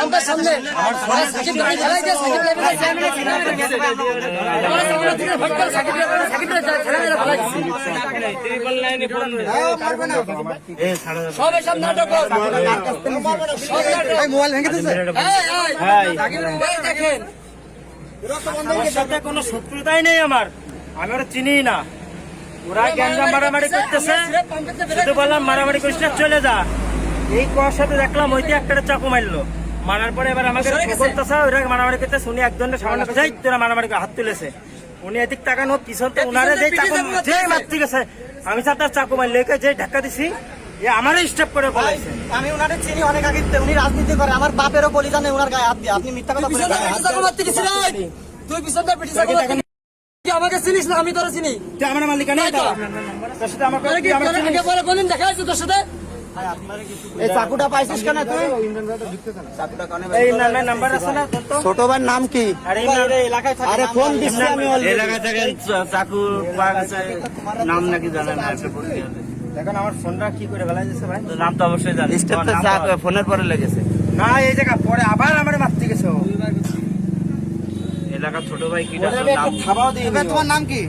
পাম্পের সামনে সাকিব গাড়ি ফেলাই দিয়ে সাকিব সব এসব নাটক মোবাইল ভেঙে দিচ্ছে। দেখেন আমার সাথে কোনো শত্রুতাই নেই, আমি ওরা চিনি না। ওরা গ্যাঞ্জাম মারামারি করতেছে, শুধু বললাম মারামারি করিস না, চলে যা। এই কোয়ার সাথে দেখলাম ওইতে একটা চাকু মারলো, মারার পরে এবার আমাকে বলতেছে ওরা মারামারি করতেছে। উনি একজনের সামনে যাই তোরা মারামারি হাত তুলেছে, উনি এদিক তাকানো পিছন তো উনারে যে চাকু যে মারতে গেছে, আমি তার চাকু মারলে যে ধাক্কা দিছি আমারই স্টেপ করে বলাইছে। আমি ওনারে চিনি অনেক আগে, উনি রাজনীতি করে, আমার বাপেরও বলি জানে ওনার গায়ে হাত দিয়ে। আপনি মিথ্যা কথা বলেন। তুই পিছনটা পিটিস আমাকে চিনিস না, আমি তোরা চিনি। আমার মালিকা নেই তোর সাথে আমার বলেন দেখা আছে তোর সাথে। এই চাকুটা পাইছিস কেন তুই? এই নাম্বার আছে না ছোট ভাইয়ের নাম কি? এলাকায় আরে ফোন দিচ্ছি আমি এলাকা থেকে চাকু পাওয়া গেছে, নাম নাকি জানেন না। এখন আমার ফোনটা কি করে ফেলা যাচ্ছে ভাই? নাম তো অবশ্যই জানি, ফোনের পরে লেগেছে না, এই জায়গা পরে আবার আমার মারতে গেছে এলাকা ছোট ভাই। কি খাওয়াও দিয়ে তোমার নাম কি?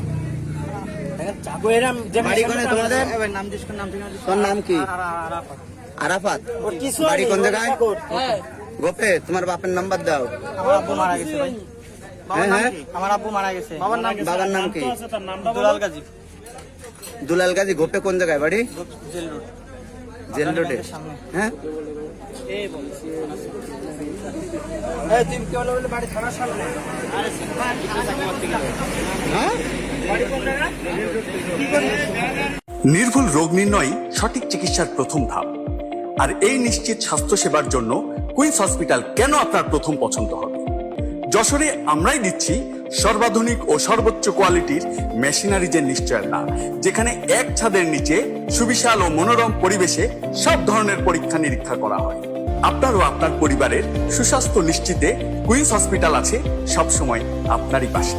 চাকু এরম যে বাড়ি কোনে তোমাদের? নাম দিস, নাম ঠিক আছে। তোর নাম কি? আরাফাত। বাড়ি কোন জায়গায়? গোপে। তোমার বাপের নাম্বার দাও। আমার আব্বু মারা গেছে ভাই। আমার আব্বু মারা গেছে। বাবার নাম কি? দুলাল গাজী। দুলাল গাজী। গোপে কোন জায়গায় বাড়ি? Jail road. জেল রোডে। হ্যাঁ তুই কি বলে বাড়ি থানার সামনে? নির্ভুল রোগ নির্ণয় সঠিক চিকিৎসার প্রথম ধাপ, আর এই নিশ্চিত স্বাস্থ্য সেবার জন্য কুইন্স হসপিটাল কেন আপনার প্রথম পছন্দ হবে। যশোরে আমরাই দিচ্ছি সর্বাধুনিক ও সর্বোচ্চ কোয়ালিটির মেশিনারিজের নিশ্চয়তা, যেখানে এক ছাদের নিচে সুবিশাল ও মনোরম পরিবেশে সব ধরনের পরীক্ষা নিরীক্ষা করা হয়। আপনার ও আপনার পরিবারের সুস্বাস্থ্য নিশ্চিতে কুইন্স হসপিটাল আছে সবসময় আপনারই পাশে।